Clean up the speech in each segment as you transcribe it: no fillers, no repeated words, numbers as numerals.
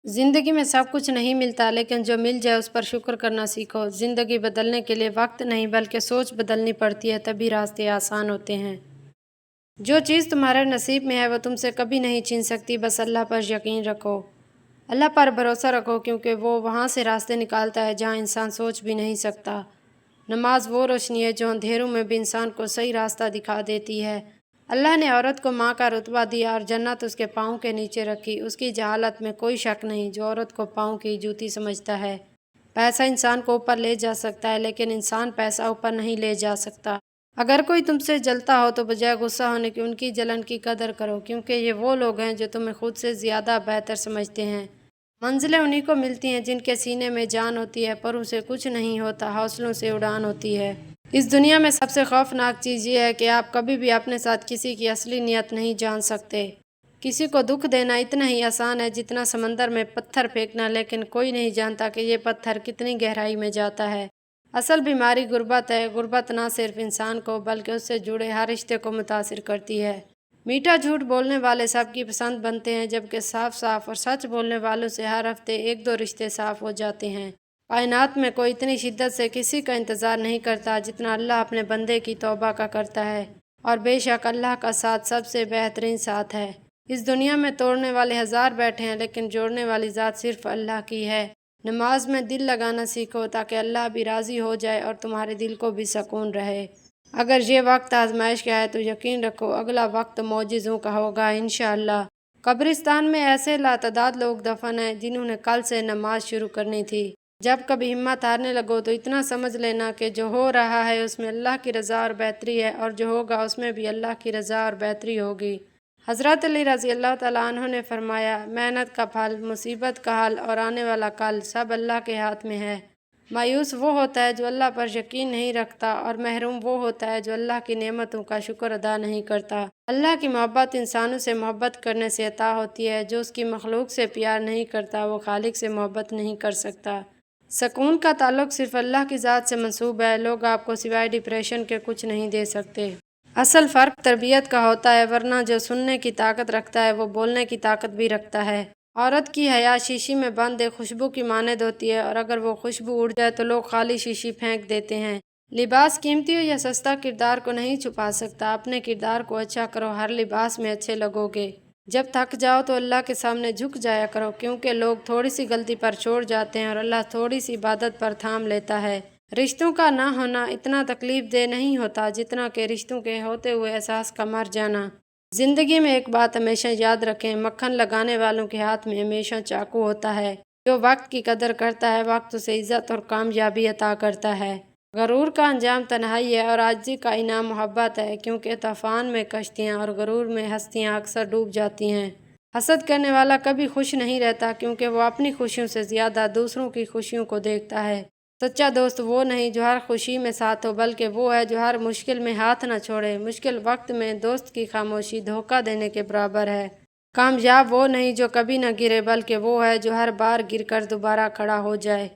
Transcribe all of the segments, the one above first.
زندگی میں سب کچھ نہیں ملتا، لیکن جو مل جائے اس پر شکر کرنا سیکھو۔ زندگی بدلنے کے لیے وقت نہیں بلکہ سوچ بدلنی پڑتی ہے، تبھی راستے آسان ہوتے ہیں۔ جو چیز تمہارے نصیب میں ہے وہ تم سے کبھی نہیں چھین سکتی، بس اللہ پر یقین رکھو۔ اللہ پر بھروسہ رکھو کیونکہ وہ وہاں سے راستے نکالتا ہے جہاں انسان سوچ بھی نہیں سکتا۔ نماز وہ روشنی ہے جو اندھیروں میں بھی انسان کو صحیح راستہ دکھا دیتی ہے۔ اللہ نے عورت کو ماں کا رتبہ دیا اور جنت اس کے پاؤں کے نیچے رکھی۔ اس کی جہالت میں کوئی شک نہیں جو عورت کو پاؤں کی جوتی سمجھتا ہے۔ پیسہ انسان کو اوپر لے جا سکتا ہے، لیکن انسان پیسہ اوپر نہیں لے جا سکتا۔ اگر کوئی تم سے جلتا ہو تو بجائے غصہ ہونے کی ان کی جلن کی قدر کرو، کیونکہ یہ وہ لوگ ہیں جو تمہیں خود سے زیادہ بہتر سمجھتے ہیں۔ منزلیں انہی کو ملتی ہیں جن کے سینے میں جان ہوتی ہے، پروں سے کچھ نہیں ہوتا، حوصلوں سے اڑان ہوتی ہے۔ اس دنیا میں سب سے خوفناک چیز یہ ہے کہ آپ کبھی بھی اپنے ساتھ کسی کی اصلی نیت نہیں جان سکتے۔ کسی کو دکھ دینا اتنا ہی آسان ہے جتنا سمندر میں پتھر پھینکنا، لیکن کوئی نہیں جانتا کہ یہ پتھر کتنی گہرائی میں جاتا ہے۔ اصل بیماری غربت ہے۔ غربت نہ صرف انسان کو بلکہ اس سے جڑے ہر رشتے کو متاثر کرتی ہے۔ میٹھا جھوٹ بولنے والے سب کی پسند بنتے ہیں، جبکہ صاف صاف اور سچ بولنے والوں سے ہر ہفتے ایک دو رشتے صاف ہو جاتے ہیں۔ کائنات میں کوئی اتنی شدت سے کسی کا انتظار نہیں کرتا جتنا اللہ اپنے بندے کی توبہ کا کرتا ہے، اور بے شک اللہ کا ساتھ سب سے بہترین ساتھ ہے۔ اس دنیا میں توڑنے والے ہزار بیٹھے ہیں، لیکن جوڑنے والی ذات صرف اللہ کی ہے۔ نماز میں دل لگانا سیکھو تاکہ اللہ بھی راضی ہو جائے اور تمہارے دل کو بھی سکون رہے۔ اگر یہ وقت آزمائش کا ہے تو یقین رکھو اگلا وقت معجزوں کا ہوگا انشاءاللہ۔ قبرستان میں ایسے لاتعداد لوگ دفن ہیں جنہوں نے کل سے نماز شروع کرنی تھی۔ جب کبھی ہمت ہارنے لگو تو اتنا سمجھ لینا کہ جو ہو رہا ہے اس میں اللہ کی رضا اور بہتری ہے، اور جو ہوگا اس میں بھی اللہ کی رضا اور بہتری ہوگی۔ حضرت علی رضی اللہ تعالیٰ عنہ نے فرمایا، محنت کا پھل، مصیبت کا حل اور آنے والا کل سب اللہ کے ہاتھ میں ہے۔ مایوس وہ ہوتا ہے جو اللہ پر یقین نہیں رکھتا، اور محروم وہ ہوتا ہے جو اللہ کی نعمتوں کا شکر ادا نہیں کرتا۔ اللہ کی محبت انسانوں سے محبت کرنے سے عطا ہوتی ہے۔ جو اس کی مخلوق سے پیار نہیں کرتا وہ خالق سے محبت نہیں کر سکتا۔ سکون کا تعلق صرف اللہ کی ذات سے منسوب ہے۔ لوگ آپ کو سوائے ڈپریشن کے کچھ نہیں دے سکتے۔ اصل فرق تربیت کا ہوتا ہے، ورنہ جو سننے کی طاقت رکھتا ہے وہ بولنے کی طاقت بھی رکھتا ہے۔ عورت کی حیا شیشی میں بند ایک خوشبو کی مانند ہوتی ہے، اور اگر وہ خوشبو اڑ جائے تو لوگ خالی شیشی پھینک دیتے ہیں۔ لباس قیمتی ہو یا سستا کردار کو نہیں چھپا سکتا۔ اپنے کردار کو اچھا کرو، ہر لباس میں اچھے لگو گے۔ جب تھک جاؤ تو اللہ کے سامنے جھک جایا کرو، کیونکہ لوگ تھوڑی سی غلطی پر چھوڑ جاتے ہیں اور اللہ تھوڑی سی عبادت پر تھام لیتا ہے۔ رشتوں کا نہ ہونا اتنا تکلیف دہ نہیں ہوتا جتنا کہ رشتوں کے ہوتے ہوئے احساس کا مر جانا۔ زندگی میں ایک بات ہمیشہ یاد رکھیں، مکھن لگانے والوں کے ہاتھ میں ہمیشہ چاقو ہوتا ہے۔ جو وقت کی قدر کرتا ہے وقت اسے عزت اور کامیابی عطا کرتا ہے۔ غرور کا انجام تنہائی ہے اور عاجزی کا انعام محبت ہے، کیونکہ طوفان میں کشتیاں اور غرور میں ہستیاں اکثر ڈوب جاتی ہیں۔ حسد کرنے والا کبھی خوش نہیں رہتا، کیونکہ وہ اپنی خوشیوں سے زیادہ دوسروں کی خوشیوں کو دیکھتا ہے۔ سچا دوست وہ نہیں جو ہر خوشی میں ساتھ ہو، بلکہ وہ ہے جو ہر مشکل میں ہاتھ نہ چھوڑے۔ مشکل وقت میں دوست کی خاموشی دھوکہ دینے کے برابر ہے۔ کامیاب وہ نہیں جو کبھی نہ گرے، بلکہ وہ ہے جو ہر بار گر کر دوبارہ کھڑا ہو جائے۔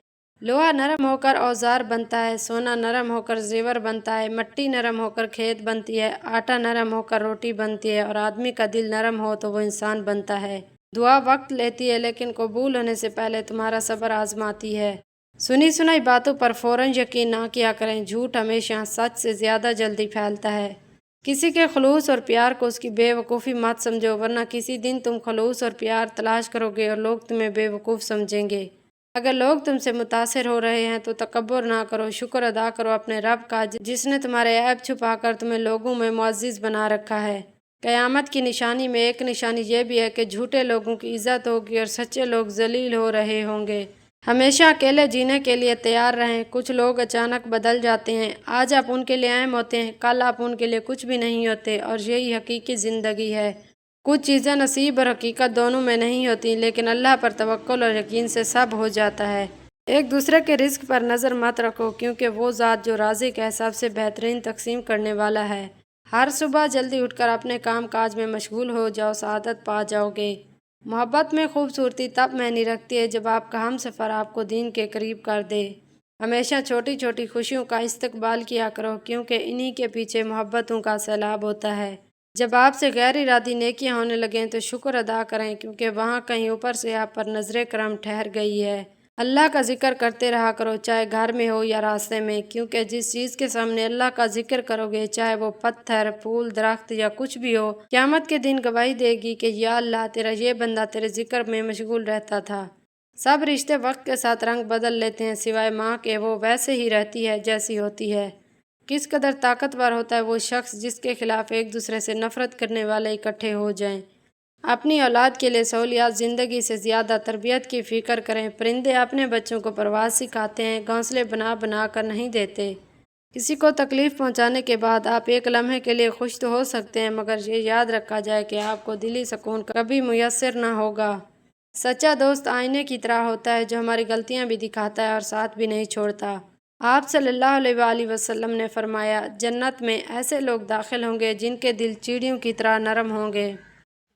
لوہا نرم ہو کر اوزار بنتا ہے، سونا نرم ہو کر زیور بنتا ہے، مٹی نرم ہو کر کھیت بنتی ہے، آٹا نرم ہو کر روٹی بنتی ہے، اور آدمی کا دل نرم ہو تو وہ انسان بنتا ہے۔ دعا وقت لیتی ہے، لیکن قبول ہونے سے پہلے تمہارا صبر آزماتی ہے۔ سنی سنائی باتوں پر فوراً یقین نہ کیا کریں، جھوٹ ہمیشہ سچ سے زیادہ جلدی پھیلتا ہے۔ کسی کے خلوص اور پیار کو اس کی بے وقوفی مت سمجھو، ورنہ کسی دن تم خلوص اور پیار تلاش کرو گے اور لوگ تمہیں بے وقوف سمجھیں گے۔ اگر لوگ تم سے متاثر ہو رہے ہیں تو تکبر نہ کرو، شکر ادا کرو اپنے رب کا جس نے تمہارے عیب چھپا کر تمہیں لوگوں میں معزز بنا رکھا ہے۔ قیامت کی نشانی میں ایک نشانی یہ بھی ہے کہ جھوٹے لوگوں کی عزت ہوگی اور سچے لوگ ذلیل ہو رہے ہوں گے۔ ہمیشہ اکیلے جینے کے لیے تیار رہیں۔ کچھ لوگ اچانک بدل جاتے ہیں، آج آپ ان کے لیے اہم ہوتے ہیں، کل آپ ان کے لیے کچھ بھی نہیں ہوتے، اور یہی حقیقی زندگی ہے۔ کچھ چیزیں نصیب اور حقیقت دونوں میں نہیں ہوتی، لیکن اللہ پر توکل اور یقین سے سب ہو جاتا ہے۔ ایک دوسرے کے رزق پر نظر مت رکھو، کیونکہ وہ ذات جو رازق ہے سب سے بہترین تقسیم کرنے والا ہے۔ ہر صبح جلدی اٹھ کر اپنے کام کاج میں مشغول ہو جاؤ، سعادت پا جاؤ گے۔ محبت میں خوبصورتی تب معنی رکھتی ہے جب آپ کا ہم سفر آپ کو دین کے قریب کر دے۔ ہمیشہ چھوٹی چھوٹی خوشیوں کا استقبال کیا کرو، کیونکہ انہی کے پیچھے محبتوں کا سیلاب ہوتا ہے۔ جب آپ سے غیر ارادی نیکیاں ہونے لگیں تو شکر ادا کریں، کیونکہ وہاں کہیں اوپر سے آپ پر نظر کرم ٹھہر گئی ہے۔ اللہ کا ذکر کرتے رہا کرو، چاہے گھر میں ہو یا راستے میں، کیونکہ جس چیز کے سامنے اللہ کا ذکر کرو گے، چاہے وہ پتھر، پھول، درخت یا کچھ بھی ہو، قیامت کے دن گواہی دے گی کہ یا اللہ، تیرا یہ بندہ تیرے ذکر میں مشغول رہتا تھا۔ سب رشتے وقت کے ساتھ رنگ بدل لیتے ہیں، سوائے ماں کے، وہ ویسے ہی رہتی ہے جیسی ہوتی ہے۔ کس قدر طاقتور ہوتا ہے وہ شخص جس کے خلاف ایک دوسرے سے نفرت کرنے والے اکٹھے ہو جائیں۔ اپنی اولاد کے لیے سہولیات زندگی سے زیادہ تربیت کی فکر کریں۔ پرندے اپنے بچوں کو پرواز سکھاتے ہیں، گھونسلے بنا بنا کر نہیں دیتے۔ کسی کو تکلیف پہنچانے کے بعد آپ ایک لمحے کے لیے خوش تو ہو سکتے ہیں، مگر یہ یاد رکھا جائے کہ آپ کو دلی سکون کبھی میسر نہ ہوگا۔ سچا دوست آئینے کی طرح ہوتا ہے جو ہماری غلطیاں بھی دکھاتا ہے اور ساتھ بھی نہیں چھوڑتا۔ آپ صلی اللہ علیہ وآلہ وسلم نے فرمایا، جنت میں ایسے لوگ داخل ہوں گے جن کے دل چیڑیوں کی طرح نرم ہوں گے۔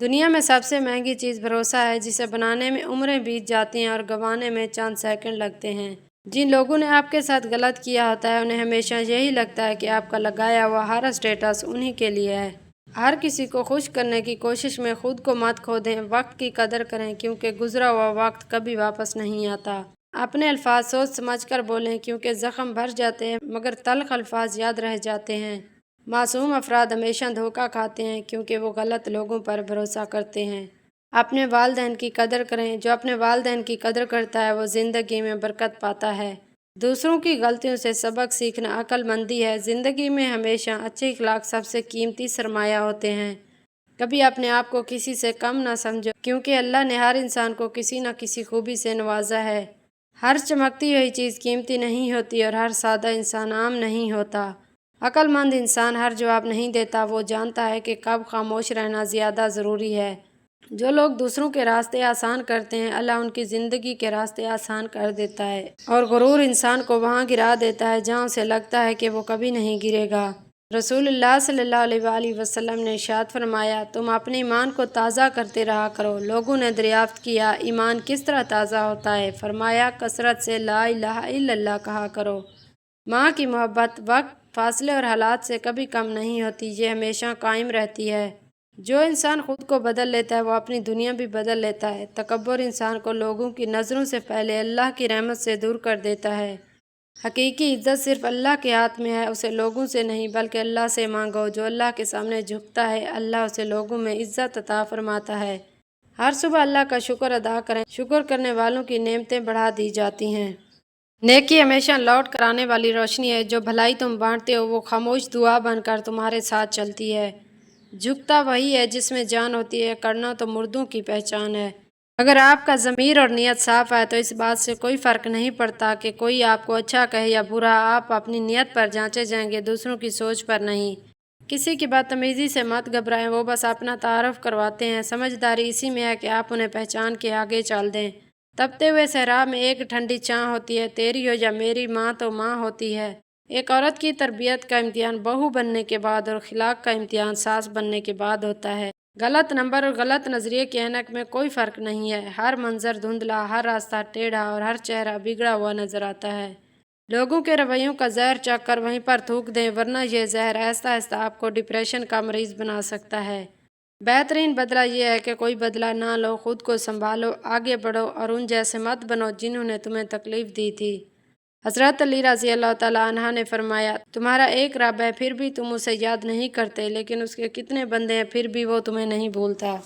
دنیا میں سب سے مہنگی چیز بھروسہ ہے، جسے بنانے میں عمریں بیت جاتی ہیں اور گنوانے میں چند سیکنڈ لگتے ہیں۔ جن لوگوں نے آپ کے ساتھ غلط کیا ہوتا ہے انہیں ہمیشہ یہی لگتا ہے کہ آپ کا لگایا ہوا ہر اسٹیٹس انہی کے لیے ہے۔ ہر کسی کو خوش کرنے کی کوشش میں خود کو مت کھو دیں، وقت کی قدر کریں، کیونکہ گزرا ہوا وقت کبھی واپس نہیں آتا۔ اپنے الفاظ سوچ سمجھ کر بولیں، کیونکہ زخم بھر جاتے ہیں مگر تلخ الفاظ یاد رہ جاتے ہیں۔ معصوم افراد ہمیشہ دھوکہ کھاتے ہیں، کیونکہ وہ غلط لوگوں پر بھروسہ کرتے ہیں۔ اپنے والدین کی قدر کریں، جو اپنے والدین کی قدر کرتا ہے وہ زندگی میں برکت پاتا ہے۔ دوسروں کی غلطیوں سے سبق سیکھنا عقل مندی ہے۔ زندگی میں ہمیشہ اچھے اخلاق سب سے قیمتی سرمایہ ہوتے ہیں۔ کبھی اپنے آپ کو کسی سے کم نہ سمجھو، کیونکہ اللہ نے ہر انسان کو کسی نہ کسی خوبی سے نوازا ہے۔ ہر چمکتی ہوئی چیز قیمتی نہیں ہوتی اور ہر سادہ انسان عام نہیں ہوتا۔ عقل مند انسان ہر جواب نہیں دیتا، وہ جانتا ہے کہ کب خاموش رہنا زیادہ ضروری ہے۔ جو لوگ دوسروں کے راستے آسان کرتے ہیں، اللہ ان کی زندگی کے راستے آسان کر دیتا ہے، اور غرور انسان کو وہاں گرا دیتا ہے جہاں اسے لگتا ہے کہ وہ کبھی نہیں گرے گا۔ رسول اللہ صلی اللہ علیہ وآلہ وسلم نے ارشاد فرمایا، تم اپنے ایمان کو تازہ کرتے رہا کرو۔ لوگوں نے دریافت کیا، ایمان کس طرح تازہ ہوتا ہے؟ فرمایا، کثرت سے لا الہ الا اللہ کہا کرو۔ ماں کی محبت وقت، فاصلے اور حالات سے کبھی کم نہیں ہوتی، یہ ہمیشہ قائم رہتی ہے۔ جو انسان خود کو بدل لیتا ہے وہ اپنی دنیا بھی بدل لیتا ہے۔ تکبر انسان کو لوگوں کی نظروں سے پہلے اللہ کی رحمت سے دور کر دیتا ہے۔ حقیقی عزت صرف اللہ کے ہاتھ میں ہے، اسے لوگوں سے نہیں بلکہ اللہ سے مانگو۔ جو اللہ کے سامنے جھکتا ہے اللہ اسے لوگوں میں عزت عطا فرماتا ہے۔ ہر صبح اللہ کا شکر ادا کریں، شکر کرنے والوں کی نعمتیں بڑھا دی جاتی ہیں۔ نیکی ہمیشہ لوٹ کر آنے والی روشنی ہے، جو بھلائی تم بانٹتے ہو وہ خاموش دعا بن کر تمہارے ساتھ چلتی ہے۔ جھکتا وہی ہے جس میں جان ہوتی ہے، کرنا تو مردوں کی پہچان ہے۔ اگر آپ کا ضمیر اور نیت صاف ہے تو اس بات سے کوئی فرق نہیں پڑتا کہ کوئی آپ کو اچھا کہے یا برا، آپ اپنی نیت پر جانچے جائیں گے، دوسروں کی سوچ پر نہیں۔ کسی کی بدتمیزی سے مت گھبرائیں، وہ بس اپنا تعارف کرواتے ہیں۔ سمجھداری اسی میں ہے کہ آپ انہیں پہچان کے آگے چل دیں۔ تپتے ہوئے صحرا میں ایک ٹھنڈی چھاں ہوتی ہے، تیری ہو یا میری، ماں تو ماں ہوتی ہے۔ ایک عورت کی تربیت کا امتحان بہو بننے کے بعد اور اخلاق کا امتحان ساس بننے کے بعد ہوتا ہے۔ غلط نمبر اور غلط نظریے کے اینک میں کوئی فرق نہیں ہے۔ ہر منظر دھندلا، ہر راستہ ٹیڑھا اور ہر چہرہ بگڑا ہوا نظر آتا ہے۔ لوگوں کے رویوں کا زہر چکھ کر وہیں پر تھوک دیں، ورنہ یہ زہر آہستہ آہستہ آپ کو ڈپریشن کا مریض بنا سکتا ہے۔ بہترین بدلہ یہ ہے کہ کوئی بدلہ نہ لو، خود کو سنبھالو، آگے بڑھو اور ان جیسے مت بنو جنہوں نے تمہیں تکلیف دی تھی۔ حضرت علی رضی اللہ تعالیٰ عنہ نے فرمایا، تمہارا ایک رب ہے پھر بھی تم اسے یاد نہیں کرتے، لیکن اس کے کتنے بندے ہیں پھر بھی وہ تمہیں نہیں بھولتا۔